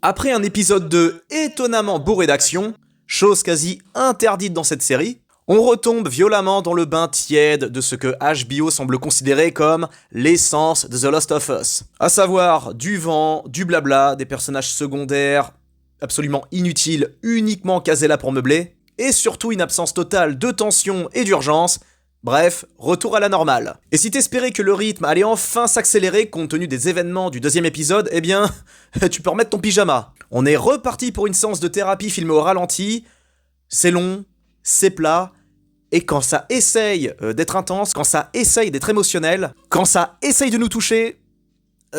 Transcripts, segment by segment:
Après un épisode 2 étonnamment bourré d'action, chose quasi interdite dans cette série, on retombe violemment dans le bain tiède de ce que HBO semble considérer comme l'essence de The Last of Us. À savoir du vent, du blabla, des personnages secondaires absolument inutiles, uniquement casés là pour meubler, et surtout une absence totale de tension et d'urgence. Bref, retour à la normale. Et si t'espérais que le rythme allait enfin s'accélérer compte tenu des événements du deuxième épisode, eh bien, tu peux remettre ton pyjama. On est reparti pour une séance de thérapie filmée au ralenti. C'est long, c'est plat, et quand ça essaye d'être intense, quand ça essaye d'être émotionnel, quand ça essaye de nous toucher,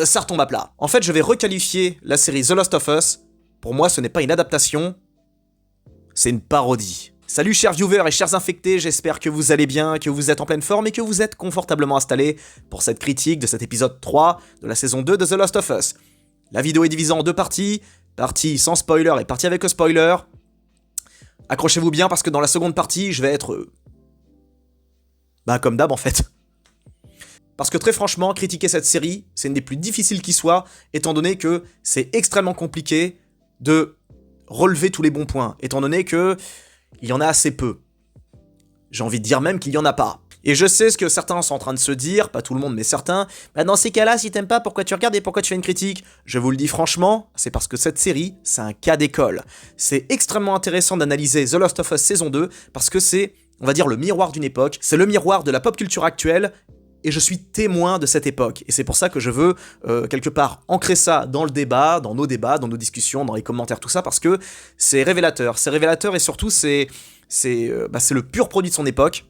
ça retombe à plat. En fait, je vais requalifier la série The Last of Us. Pour moi, ce n'est pas une adaptation, c'est une parodie. Salut chers viewers et chers infectés, j'espère que vous allez bien, que vous êtes en pleine forme et que vous êtes confortablement installés pour cette critique de cet épisode 3 de la saison 2 de The Last of Us. La vidéo est divisée en deux parties, partie sans spoiler et partie avec un spoiler. Accrochez-vous bien parce que dans la seconde partie, je vais être... comme d'hab en fait. Parce que très franchement, critiquer cette série, c'est une des plus difficiles qui soit, étant donné que c'est extrêmement compliqué de relever tous les bons points, étant donné que il y en a assez peu. J'ai envie de dire même qu'il y en a pas. Et je sais ce que certains sont en train de se dire, pas tout le monde mais certains, dans ces cas-là, si t'aimes pas, pourquoi tu regardes et pourquoi tu fais une critique ? Je vous le dis franchement, c'est parce que cette série, c'est un cas d'école. C'est extrêmement intéressant d'analyser The Last of Us saison 2, parce que c'est, on va dire, le miroir d'une époque, c'est le miroir de la pop culture actuelle, et je suis témoin de cette époque. Et c'est pour ça que je veux, quelque part, ancrer ça dans le débat, dans nos discussions, dans les commentaires, tout ça, parce que c'est révélateur. C'est révélateur et surtout, c'est le pur produit de son époque.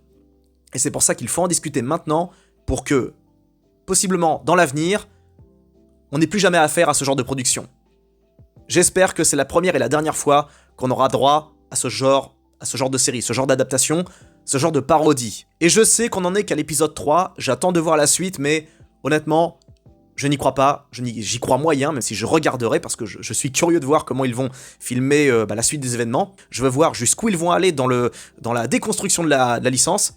Et c'est pour ça qu'il faut en discuter maintenant, pour que, possiblement, dans l'avenir, on n'ait plus jamais affaire à ce genre de production. J'espère que c'est la première et la dernière fois qu'on aura droit à ce genre de série, ce genre d'adaptation, ce genre de parodie. Et je sais qu'on en est qu'à l'épisode 3, j'attends de voir la suite, mais honnêtement, je n'y crois pas, j'y crois moyen, même si je regarderai, parce que je suis curieux de voir comment ils vont filmer la suite des événements. Je veux voir jusqu'où ils vont aller dans la déconstruction de la licence.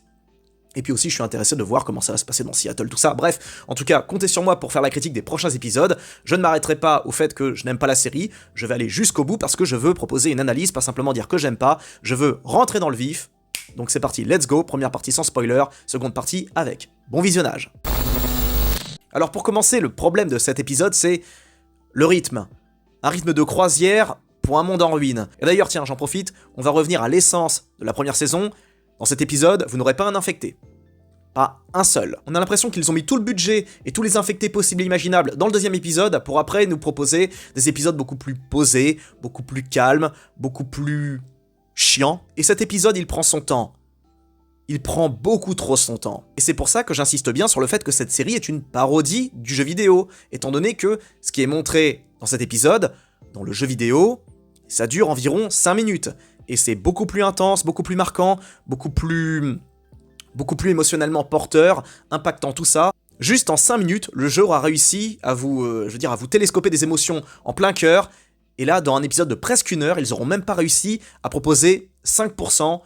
Et puis aussi, je suis intéressé de voir comment ça va se passer dans Seattle, tout ça. Bref, en tout cas, comptez sur moi pour faire la critique des prochains épisodes. Je ne m'arrêterai pas au fait que je n'aime pas la série. Je vais aller jusqu'au bout parce que je veux proposer une analyse, pas simplement dire que j'aime pas. Je veux rentrer dans le vif. Donc c'est parti, let's go. Première partie sans spoiler, seconde partie avec. Bon visionnage. Alors pour commencer, le problème de cet épisode, c'est le rythme. Un rythme de croisière pour un monde en ruine. Et d'ailleurs, tiens, j'en profite, on va revenir à l'essence de la première saison. Dans cet épisode, vous n'aurez pas un infecté. Pas un seul. On a l'impression qu'ils ont mis tout le budget et tous les infectés possibles et imaginables dans le deuxième épisode pour après nous proposer des épisodes beaucoup plus posés, beaucoup plus calmes, beaucoup plus chiants. Et cet épisode, il prend son temps. Il prend beaucoup trop son temps. Et c'est pour ça que j'insiste bien sur le fait que cette série est une parodie du jeu vidéo, étant donné que ce qui est montré dans cet épisode, dans le jeu vidéo, ça dure environ 5 minutes. Et c'est beaucoup plus intense, beaucoup plus marquant, beaucoup plus émotionnellement porteur, impactant tout ça. Juste en 5 minutes, le jeu aura réussi à vous télescoper des émotions en plein cœur. Et là, dans un épisode de presque 1 heure, ils n'auront même pas réussi à proposer 5%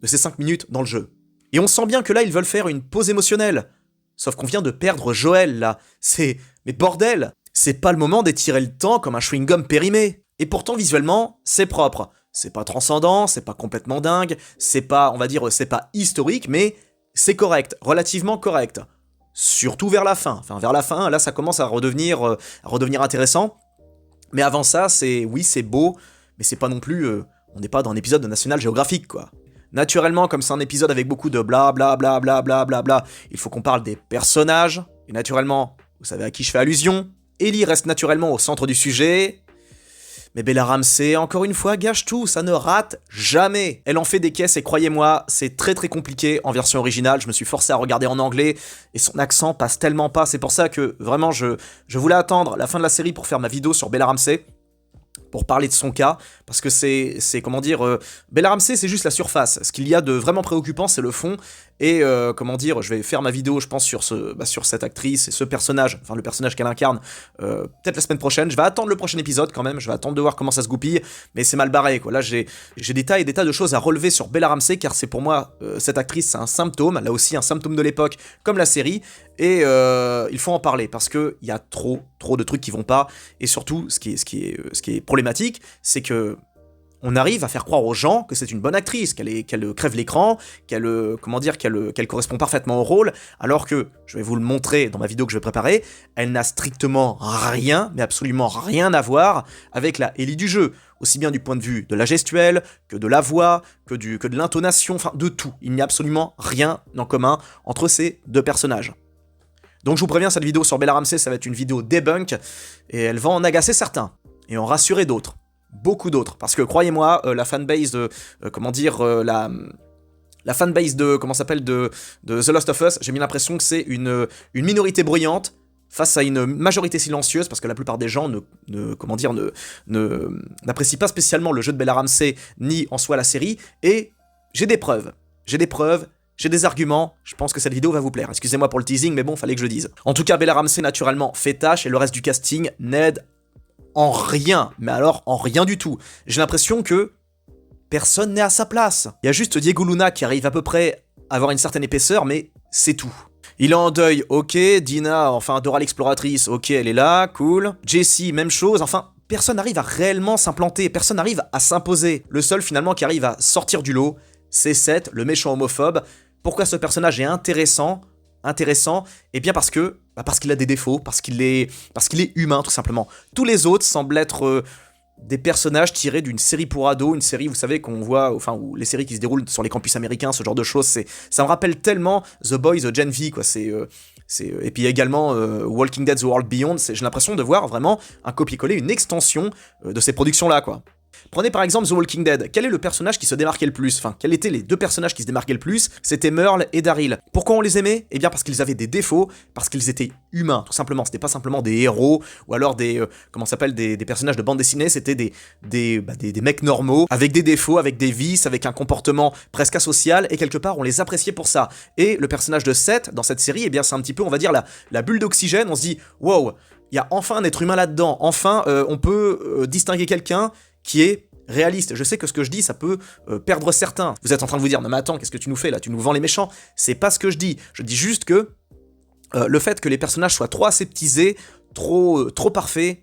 de ces 5 minutes dans le jeu. Et on sent bien que là, ils veulent faire une pause émotionnelle. Sauf qu'on vient de perdre Joël, là. Mais bordel, c'est pas le moment d'étirer le temps comme un chewing-gum périmé. Et pourtant, visuellement, c'est propre. C'est pas transcendant, c'est pas complètement dingue, c'est pas, on va dire, c'est pas historique, mais c'est correct, relativement correct. Surtout vers la fin. Enfin, vers la fin, là, ça commence à redevenir intéressant. Mais avant ça, c'est beau, mais c'est pas non plus, on n'est pas dans un épisode de National Geographic, quoi. Naturellement, comme c'est un épisode avec beaucoup de bla bla bla bla bla bla bla, il faut qu'on parle des personnages. Et naturellement, vous savez à qui je fais allusion. Ellie reste naturellement au centre du sujet. Mais Bella Ramsey, encore une fois, gâche tout, ça ne rate jamais. Elle en fait des caisses et croyez-moi, c'est très très compliqué en version originale. Je me suis forcé à regarder en anglais et son accent passe tellement pas. C'est pour ça que vraiment je voulais attendre la fin de la série pour faire ma vidéo sur Bella Ramsey, pour parler de son cas, parce que c'est comment dire, Bella Ramsey c'est juste la surface. Ce qu'il y a de vraiment préoccupant, c'est le fond, et comment dire, je vais faire ma vidéo, je pense, sur cette actrice et ce personnage, enfin le personnage qu'elle incarne, peut-être la semaine prochaine. Je vais attendre le prochain épisode quand même, je vais attendre de voir comment ça se goupille, mais c'est mal barré, quoi. Là, j'ai des tas et des tas de choses à relever sur Bella Ramsey, car c'est pour moi, cette actrice, c'est un symptôme, là aussi un symptôme de l'époque, comme la série, et il faut en parler, parce qu'il y a trop de trucs qui vont pas, et surtout, ce qui est problématique, c'est que on arrive à faire croire aux gens que c'est une bonne actrice, qu'elle crève l'écran, qu'elle correspond parfaitement au rôle, alors que, je vais vous le montrer dans ma vidéo que je vais préparer, elle n'a strictement rien, mais absolument rien à voir avec la Ellie du jeu, aussi bien du point de vue de la gestuelle, que de la voix, que de l'intonation, enfin de tout. Il n'y a absolument rien en commun entre ces deux personnages. Donc je vous préviens, cette vidéo sur Bella Ramsey, ça va être une vidéo debunk, et elle va en agacer certains, et en rassurer d'autres. Beaucoup d'autres, parce que croyez-moi, la fanbase de, la fanbase de, de The Last of Us, j'ai mis l'impression que c'est une minorité bruyante face à une majorité silencieuse, parce que la plupart des gens n'apprécient pas spécialement le jeu de Bella Ramsey, ni en soi la série, et j'ai des preuves, j'ai des arguments, je pense que cette vidéo va vous plaire. Excusez-moi pour le teasing, mais bon, fallait que je le dise. En tout cas, Bella Ramsey, naturellement, fait tâche, et le reste du casting n'aide en rien, mais alors en rien du tout. J'ai l'impression que personne n'est à sa place. Il y a juste Diego Luna qui arrive à peu près à avoir une certaine épaisseur, mais c'est tout. Il est en deuil, ok. Dina, enfin Dora l'exploratrice, ok, elle est là, cool. Jessie, même chose, enfin... Personne n'arrive à réellement s'implanter, personne n'arrive à s'imposer. Le seul finalement qui arrive à sortir du lot, c'est Seth, le méchant homophobe. Pourquoi ce personnage est intéressant, eh bien parce qu'il a des défauts, parce qu'il est humain tout simplement. Tous les autres semblent être des personnages tirés d'une série pour ados, une série, vous savez, qu'on voit, enfin, ou les séries qui se déroulent sur les campus américains, ce genre de choses, ça me rappelle tellement The Boys, Gen V, quoi, et puis également Walking Dead, The World Beyond, j'ai l'impression de voir vraiment un copier-coller, une extension de ces productions-là, quoi. Prenez par exemple The Walking Dead. Quel est le personnage qui se démarquait le plus? Enfin, quels étaient les deux personnages qui se démarquaient le plus? C'était Merle et Daryl. Pourquoi on les aimait? Eh bien parce qu'ils avaient des défauts, parce qu'ils étaient humains, tout simplement. C'était pas simplement des héros, ou alors des personnages de bande dessinée, c'était des mecs normaux, avec des défauts, avec des vices, avec un comportement presque asocial, et quelque part on les appréciait pour ça. Et le personnage de Seth, dans cette série, eh bien c'est un petit peu, on va dire, la bulle d'oxygène. On se dit, wow, il y a enfin un être humain là-dedans, enfin on peut distinguer quelqu'un qui est réaliste. Je sais que ce que je dis, ça peut perdre certains. Vous êtes en train de vous dire, non mais attends, qu'est-ce que tu nous fais là? Tu nous vends les méchants. C'est pas ce que je dis. Je dis juste que le fait que les personnages soient trop aseptisés, trop parfaits,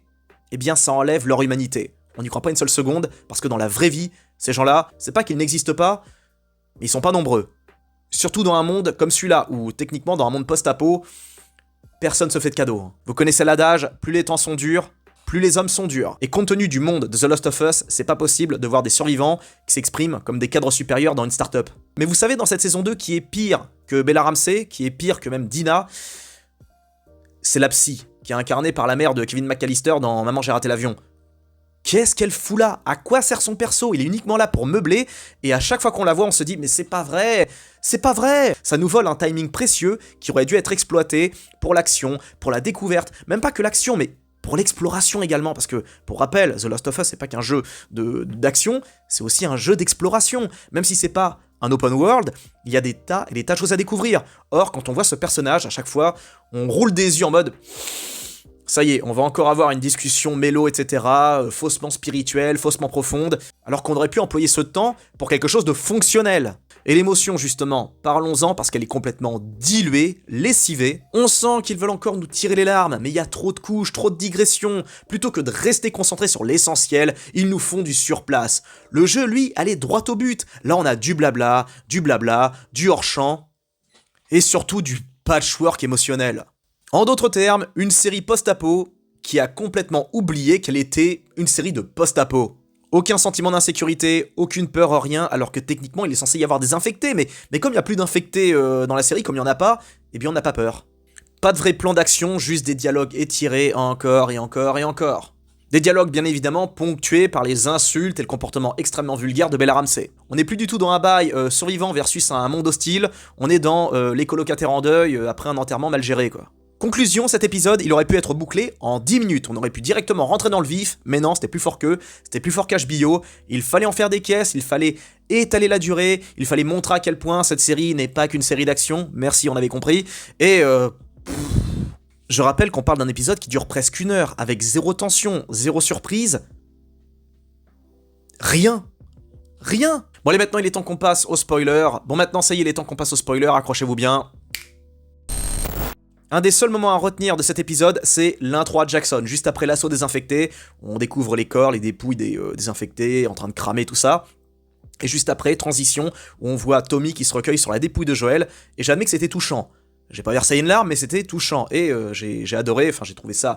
eh bien ça enlève leur humanité. On n'y croit pas une seule seconde, parce que dans la vraie vie, ces gens-là, c'est pas qu'ils n'existent pas, mais ils sont pas nombreux. Surtout dans un monde comme celui-là, où techniquement, dans un monde post-apo, personne se fait de cadeaux. Vous connaissez l'adage, plus les temps sont durs, plus les hommes sont durs. Et compte tenu du monde de The Last of Us, c'est pas possible de voir des survivants qui s'expriment comme des cadres supérieurs dans une start-up. Mais vous savez, dans cette saison 2, qui est pire que Bella Ramsey, qui est pire que même Dina, c'est la psy, qui est incarnée par la mère de Kevin McAllister dans Maman j'ai raté l'avion. Qu'est-ce qu'elle fout là? À quoi sert son perso? Il est uniquement là pour meubler, et à chaque fois qu'on la voit, on se dit « Mais c'est pas vrai! C'est pas vrai !» Ça nous vole un timing précieux qui aurait dû être exploité pour l'action, pour la découverte, même pas que l'action, mais pour l'exploration également, parce que, pour rappel, The Last of Us, c'est pas qu'un jeu d'action, c'est aussi un jeu d'exploration. Même si c'est pas un open world, il y a des tas et des tas de choses à découvrir. Or, quand on voit ce personnage, à chaque fois, on roule des yeux en mode... Ça y est, on va encore avoir une discussion mélo, etc., faussement spirituelle, faussement profonde, alors qu'on aurait pu employer ce temps pour quelque chose de fonctionnel. Et l'émotion, justement, parlons-en parce qu'elle est complètement diluée, lessivée. On sent qu'ils veulent encore nous tirer les larmes, mais il y a trop de couches, trop de digressions. Plutôt que de rester concentrés sur l'essentiel, ils nous font du surplace. Le jeu, lui, allait droit au but. Là, on a du blabla, du hors-champ, et surtout du patchwork émotionnel. En d'autres termes, une série post-apo qui a complètement oublié qu'elle était une série de post-apo. Aucun sentiment d'insécurité, aucune peur, rien, alors que techniquement il est censé y avoir des infectés, mais comme il n'y a plus d'infectés dans la série, comme il n'y en a pas, eh bien on n'a pas peur. Pas de vrai plan d'action, juste des dialogues étirés encore et encore et encore. Des dialogues bien évidemment ponctués par les insultes et le comportement extrêmement vulgaire de Bella Ramsey. On n'est plus du tout dans un bail survivant versus un monde hostile, on est dans les colocataires en deuil après un enterrement mal géré, quoi. Conclusion, cet épisode, il aurait pu être bouclé en 10 minutes. On aurait pu directement rentrer dans le vif, mais non, c'était plus fort qu'eux, c'était plus fort qu'HBO. Il fallait en faire des caisses, il fallait étaler la durée, il fallait montrer à quel point cette série n'est pas qu'une série d'action. Merci, on avait compris. Et je rappelle qu'on parle d'un épisode qui dure presque 1 heure, avec zéro tension, zéro surprise. Rien. Bon, allez, maintenant il est temps qu'on passe au spoiler. Bon, maintenant ça y est, il est temps qu'on passe au spoiler, accrochez-vous bien. Un des seuls moments à retenir de cet épisode, c'est l'intro à Jackson. Juste après l'assaut des infectés, on découvre les corps, les dépouilles des infectés, en train de cramer tout ça. Et juste après, transition, où on voit Tommy qui se recueille sur la dépouille de Joel, et j'admets que c'était touchant. J'ai pas versé une larme, mais c'était touchant, et j'ai adoré, enfin j'ai trouvé ça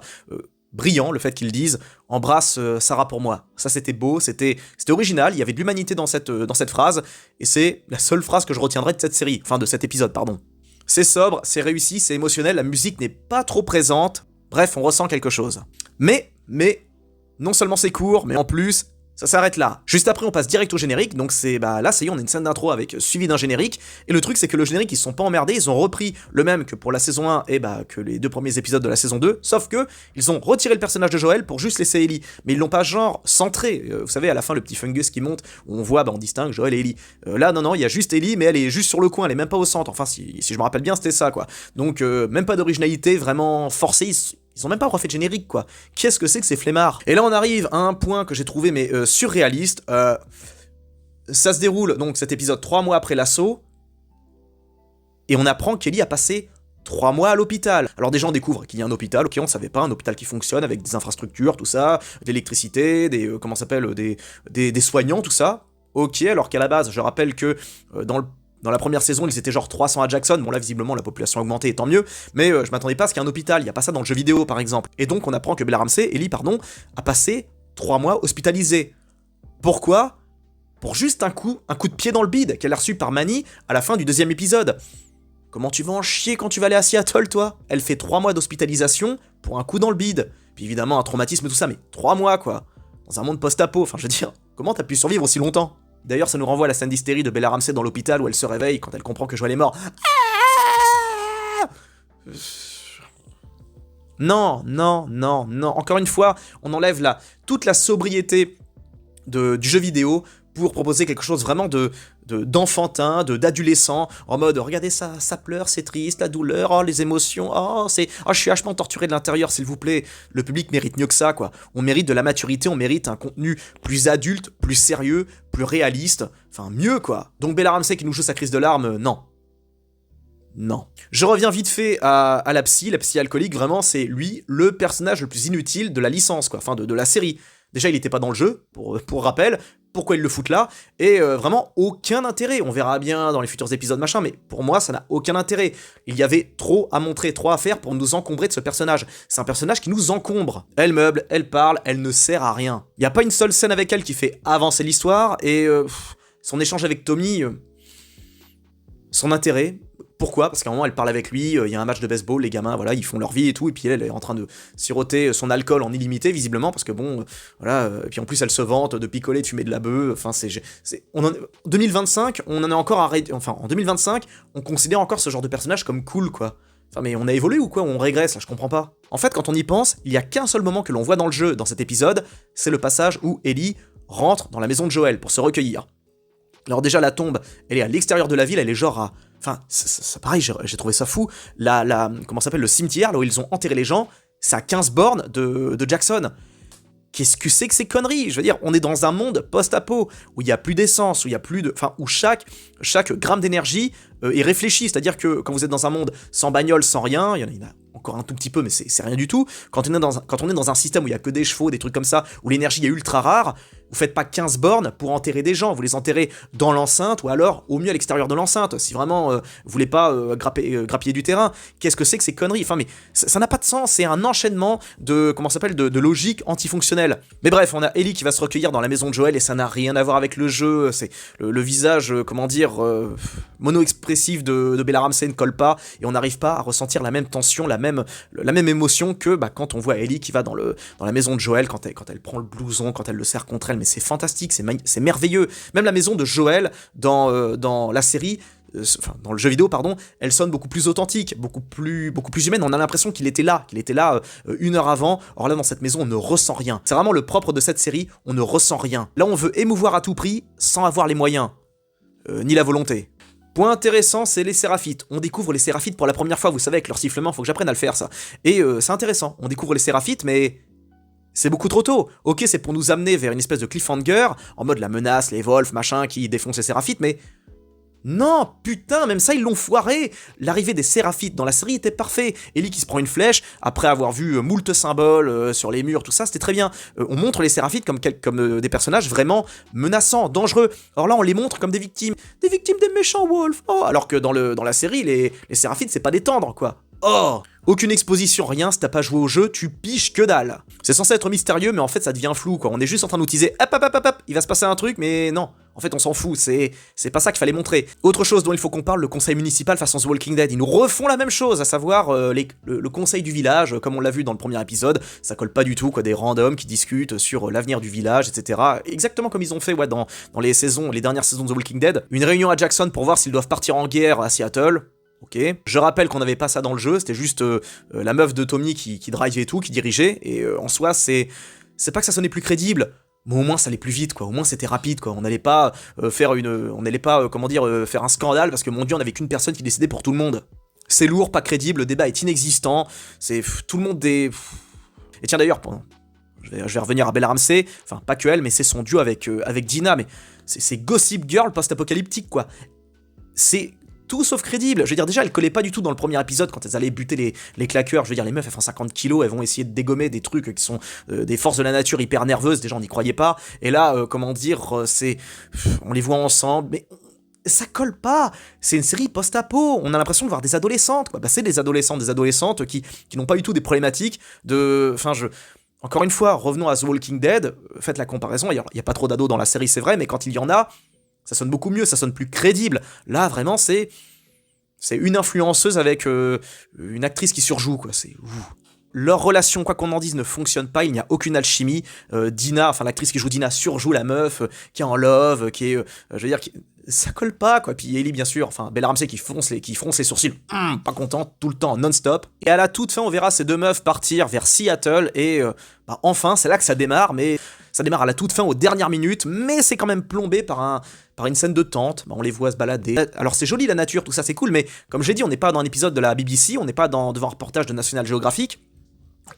brillant, le fait qu'ils disent « Embrasse Sarah pour moi ». Ça c'était beau, c'était original, il y avait de l'humanité dans cette phrase, et c'est la seule phrase que je retiendrai de cette série, enfin de cet épisode, pardon. C'est sobre, c'est réussi, c'est émotionnel, la musique n'est pas trop présente, bref, on ressent quelque chose. Mais, non seulement c'est court, mais en plus, ça s'arrête là. Juste après, on passe direct au générique, donc là, ça y est, on a une scène d'intro avec suivi d'un générique, et le truc, c'est que le générique, ils se sont pas emmerdés, ils ont repris le même que pour la saison 1 et que les 2 premiers épisodes de la saison 2, sauf que ils ont retiré le personnage de Joel pour juste laisser Ellie, mais ils l'ont pas genre centré, vous savez, à la fin, le petit fungus qui monte, où on voit, on distingue Joel et Ellie. Là, non, il y a juste Ellie, mais elle est juste sur le coin, elle est même pas au centre, enfin, si je me rappelle bien, c'était ça, quoi. Donc, même pas d'originalité vraiment forcée, ils ont même pas refait de générique, quoi. Qu'est-ce que c'est que ces flemmards? Et là, on arrive à un point que j'ai trouvé, surréaliste. Ça se déroule, donc, cet épisode 3 mois après l'assaut. Et on apprend qu'Ellie a passé 3 mois à l'hôpital. Alors déjà, on découvre qu'il y a un hôpital, ok, on savait pas, un hôpital qui fonctionne avec des infrastructures, tout ça, de l'électricité, des soignants, tout ça. Ok, alors qu'à la base, je rappelle que dans la première saison, ils étaient genre 300 à Jackson. Bon, là, visiblement, la population a augmenté, et tant mieux. Mais je m'attendais pas à ce qu'il y ait un hôpital. Il n'y a pas ça dans le jeu vidéo, par exemple. Et donc, on apprend que Ellie, a passé 3 mois hospitalisée. Pourquoi? Pour juste un coup de pied dans le bide qu'elle a reçu par Manny à la fin du 2e épisode. Comment tu vas en chier quand tu vas aller à Seattle, toi? Elle fait 3 mois d'hospitalisation pour un coup dans le bide. Puis évidemment, un traumatisme, tout ça, mais 3 mois, quoi. Dans un monde post-apo, enfin, je veux dire, comment t'as pu survivre aussi longtemps? D'ailleurs, ça nous renvoie à la scène d'hystérie de Bella Ramsey dans l'hôpital où elle se réveille quand elle comprend que Joel est mort. Non. Encore une fois, on enlève toute la sobriété du jeu vidéo pour proposer quelque chose vraiment d'enfantin, d'adolescent, en mode regardez ça pleure, c'est triste, la douleur, oh les émotions, je suis vachement torturé de l'intérieur, s'il vous plaît. Le public mérite mieux que ça, quoi. On mérite de la maturité, on mérite un contenu plus adulte, plus sérieux, plus réaliste, enfin mieux, quoi. Donc Bella Ramsey qui nous joue sa crise de larmes, non. Je reviens vite fait à la psy alcoolique, vraiment c'est lui le personnage le plus inutile de la licence, quoi, enfin de la série. Déjà il était pas dans le jeu, pour rappel, pourquoi ils le foutent là, et vraiment aucun intérêt, on verra bien dans les futurs épisodes machin, mais pour moi ça n'a aucun intérêt. Il y avait trop à montrer, trop à faire pour nous encombrer de ce personnage. C'est un personnage qui nous encombre. Elle meuble, elle parle, elle ne sert à rien. Il y a pas une seule scène avec elle qui fait avancer l'histoire, et son échange avec Tommy, son intérêt. Pourquoi? Parce qu'à un moment elle parle avec lui, il y a un match de baseball, les gamins, voilà, ils font leur vie et tout, et puis elle est en train de siroter son alcool en illimité, visiblement, parce que bon, voilà, et puis en plus elle se vante de picoler, de fumer de la bœuf, enfin en 2025, on en est encore arrêté, enfin en 2025, on considère encore ce genre de personnage comme cool, quoi. Enfin mais on a évolué ou quoi? On régresse, là, je comprends pas. En fait, quand on y pense, il y a qu'un seul moment que l'on voit dans le jeu, dans cet épisode, c'est le passage où Ellie rentre dans la maison de Joel pour se recueillir. Alors déjà, la tombe, elle est à l'extérieur de la ville, elle est genre à... Enfin, c'est pareil, j'ai trouvé ça fou. Comment ça s'appelle, le cimetière, là où ils ont enterré les gens, c'est à 15 bornes de Jackson. Qu'est-ce que c'est que ces conneries? Je veux dire, on est dans un monde post-apo, où il n'y a plus d'essence, où il y a plus de... Enfin, où chaque gramme d'énergie est réfléchi. C'est-à-dire que quand vous êtes dans un monde sans bagnole, sans rien, il y en a encore un tout petit peu, mais c'est rien du tout. Quand on est dans un système où il y a que des chevaux, des trucs comme ça, où l'énergie est ultra rare, vous faites pas 15 bornes pour enterrer des gens, vous les enterrez dans l'enceinte, ou alors au mieux à l'extérieur de l'enceinte, si vraiment vous voulez pas grappiller du terrain. Qu'est-ce que c'est que ces conneries? Enfin mais ça n'a pas de sens, c'est un enchaînement de logique antifonctionnelle. Mais bref, on a Ellie qui va se recueillir dans la maison de Joel, et ça n'a rien à voir avec le jeu, c'est le visage, mono-expressif de Bella Ramsey ne colle pas, et on n'arrive pas à ressentir la même tension, la même émotion que quand on voit Ellie qui va dans la maison de Joel, quand elle prend le blouson, quand elle le serre contre elle, mais c'est fantastique, c'est merveilleux. Même la maison de Joel dans la série, dans le jeu vidéo, pardon, elle sonne beaucoup plus authentique, beaucoup plus humaine. On a l'impression qu'il était là, une heure avant. Or là, dans cette maison, on ne ressent rien. C'est vraiment le propre de cette série, on ne ressent rien. Là, on veut émouvoir à tout prix, sans avoir les moyens, ni la volonté. Point intéressant, c'est les séraphites. On découvre les séraphites pour la première fois, vous savez, avec leur sifflement, faut que j'apprenne à le faire, ça. Et c'est intéressant, on découvre les séraphites, mais c'est beaucoup trop tôt. Ok, c'est pour nous amener vers une espèce de cliffhanger, en mode la menace, les Wolves, machin, qui défoncent les séraphites, mais... Non, putain, même ça, ils l'ont foiré. L'arrivée des séraphites dans la série était parfait. Ellie qui se prend une flèche, après avoir vu moult symboles sur les murs, tout ça, c'était très bien. On montre les séraphites comme des personnages vraiment menaçants, dangereux. Or là, on les montre comme des victimes des méchants Wolves. Oh, alors que dans la série, les séraphites, c'est pas des tendres, quoi. Oh! Aucune exposition, rien, si t'as pas joué au jeu, tu piges que dalle. C'est censé être mystérieux, mais en fait ça devient flou, quoi. On est juste en train de nous teaser, hop, il va se passer un truc, mais non. En fait, on s'en fout, c'est pas ça qu'il fallait montrer. Autre chose dont il faut qu'on parle, le conseil municipal façon The Walking Dead. Ils nous refont la même chose, à savoir le conseil du village, comme on l'a vu dans le premier épisode. Ça colle pas du tout, quoi, des randoms qui discutent sur l'avenir du village, etc. Exactement comme ils ont fait, ouais, dans les dernières saisons de The Walking Dead. Une réunion à Jackson pour voir s'ils doivent partir en guerre à Seattle. Ok. Je rappelle qu'on n'avait pas ça dans le jeu, c'était juste la meuf de Tommy qui drivait et tout, qui dirigeait, et en soi, c'est pas que ça sonnait plus crédible, mais au moins ça allait plus vite, quoi. Au moins c'était rapide, quoi. On n'allait pas faire un scandale, parce que mon dieu, on n'avait qu'une personne qui décidait pour tout le monde. C'est lourd, pas crédible, le débat est inexistant, c'est tout le monde des... Et tiens d'ailleurs, je vais revenir à Bella Ramsey, enfin pas que elle, mais c'est son duo avec Dina, mais c'est Gossip Girl post-apocalyptique, quoi. C'est... tout sauf crédible. Je veux dire, déjà, elles collaient pas du tout dans le premier épisode quand elles allaient buter les claqueurs. Je veux dire, les meufs, elles font 50 kilos, elles vont essayer de dégommer des trucs qui sont des forces de la nature hyper nerveuses. Déjà, on n'y croyait pas. Et là, on les voit ensemble, mais ça colle pas. C'est une série post-apo. On a l'impression de voir des adolescentes, quoi. Bah, c'est des adolescentes qui n'ont pas du tout des problématiques de... Encore une fois, revenons à The Walking Dead. Faites la comparaison. Il n'y a pas trop d'ados dans la série, c'est vrai, mais quand il y en a... ça sonne beaucoup mieux, ça sonne plus crédible. Là, vraiment, c'est une influenceuse avec une actrice qui surjoue, quoi. Leur relation, quoi qu'on en dise, ne fonctionne pas, il n'y a aucune alchimie. Dina, enfin l'actrice qui joue Dina, surjoue la meuf qui est en love, ça colle pas, quoi. Puis Ellie, bien sûr, enfin Bella Ramsey qui fronce les sourcils, pas contente, tout le temps, non-stop. Et à la toute fin, on verra ces deux meufs partir vers Seattle, et enfin, c'est là que ça démarre, mais ça démarre à la toute fin, aux dernières minutes, mais c'est quand même plombé par une scène de tente. On les voit se balader. Alors c'est joli la nature, tout ça c'est cool, mais comme j'ai dit, on n'est pas dans un épisode de la BBC, on n'est pas devant un reportage de National Geographic.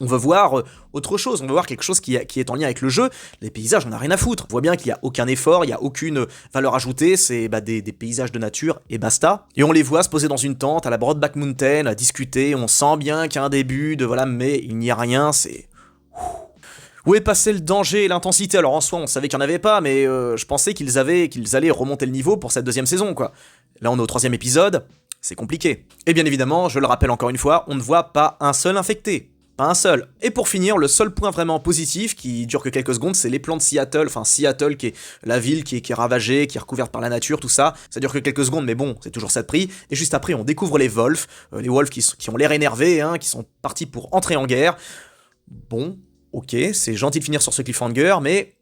On veut voir autre chose, on veut voir quelque chose qui est en lien avec le jeu. Les paysages, on n'a rien à foutre. On voit bien qu'il n'y a aucun effort, il n'y a aucune valeur ajoutée, c'est des paysages de nature et basta. Et on les voit se poser dans une tente à la Broadback Mountain, à discuter, on sent bien qu'il y a un début de voilà, mais il n'y a rien, c'est... Où est passé le danger et l'intensité? Alors en soi, on savait qu'il n'y en avait pas, mais je pensais qu'ils allaient remonter le niveau pour cette deuxième saison, quoi. Là, on est au 3e épisode, c'est compliqué. Et bien évidemment, je le rappelle encore une fois, on ne voit pas un seul infecté. Pas un seul. Et pour finir, le seul point vraiment positif, qui dure que quelques secondes, c'est les plans de Seattle. Enfin, Seattle, qui est la ville qui est ravagée, qui est recouverte par la nature, tout ça. Ça dure que quelques secondes, mais bon, c'est toujours ça de prix. Et juste après, on découvre les Wolves. Les Wolves qui ont l'air énervés, hein, qui sont partis pour entrer en guerre. Bon, ok, c'est gentil de finir sur ce cliffhanger, mais...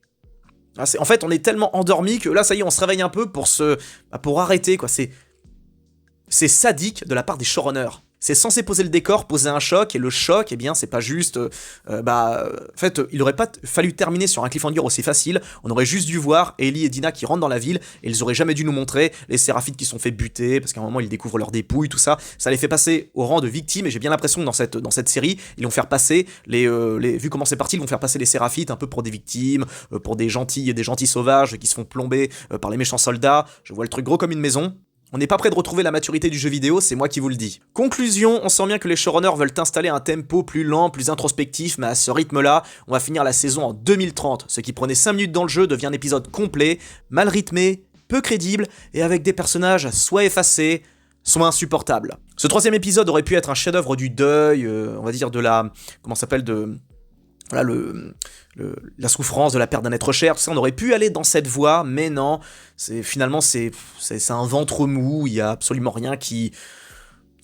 en fait, on est tellement endormi que là, ça y est, on se réveille un peu pour arrêter, quoi. C'est sadique de la part des showrunners. C'est censé poser le décor, poser un choc, et le choc, eh bien, c'est pas juste... en fait, il aurait pas fallu terminer sur un cliffhanger aussi facile, on aurait juste dû voir Ellie et Dina qui rentrent dans la ville, et ils auraient jamais dû nous montrer les séraphites qui sont fait buter, parce qu'à un moment, ils découvrent leurs dépouilles, tout ça. Ça les fait passer au rang de victimes, et j'ai bien l'impression que dans cette série, ils vont faire passer vu comment c'est parti, ils vont faire passer les séraphites un peu pour des victimes, pour des gentils sauvages qui se font plomber par les méchants soldats. Je vois le truc gros comme une maison. On n'est pas prêt de retrouver la maturité du jeu vidéo, c'est moi qui vous le dis. Conclusion, on sent bien que les showrunners veulent installer un tempo plus lent, plus introspectif, mais à ce rythme-là, on va finir la saison en 2030. Ce qui prenait 5 minutes dans le jeu devient un épisode complet, mal rythmé, peu crédible, et avec des personnages soit effacés, soit insupportables. Ce 3e épisode aurait pu être un chef-d'œuvre du deuil, on va dire de la... comment ça s'appelle de... Voilà, la souffrance de la perte d'un être cher, tout ça, on aurait pu aller dans cette voie, mais non, finalement c'est un ventre mou, il y a absolument rien il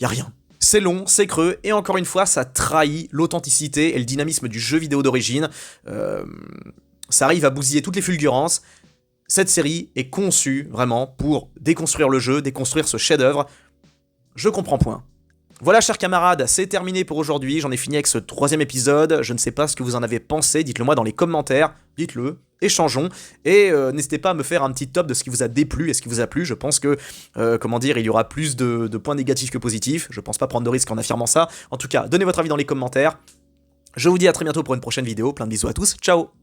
y a rien. C'est long, c'est creux, et encore une fois, ça trahit l'authenticité et le dynamisme du jeu vidéo d'origine. Ça arrive à bousiller toutes les fulgurances, cette série est conçue vraiment pour déconstruire le jeu, déconstruire ce chef-d'œuvre. Je comprends point. Voilà, chers camarades, c'est terminé pour aujourd'hui. J'en ai fini avec ce 3e épisode. Je ne sais pas ce que vous en avez pensé. Dites-le moi dans les commentaires. Dites-le. Échangeons. Et n'hésitez pas à me faire un petit top de ce qui vous a déplu et ce qui vous a plu. Je pense que, il y aura plus de points négatifs que positifs. Je pense pas prendre de risques en affirmant ça. En tout cas, donnez votre avis dans les commentaires. Je vous dis à très bientôt pour une prochaine vidéo. Plein de bisous à tous. Ciao!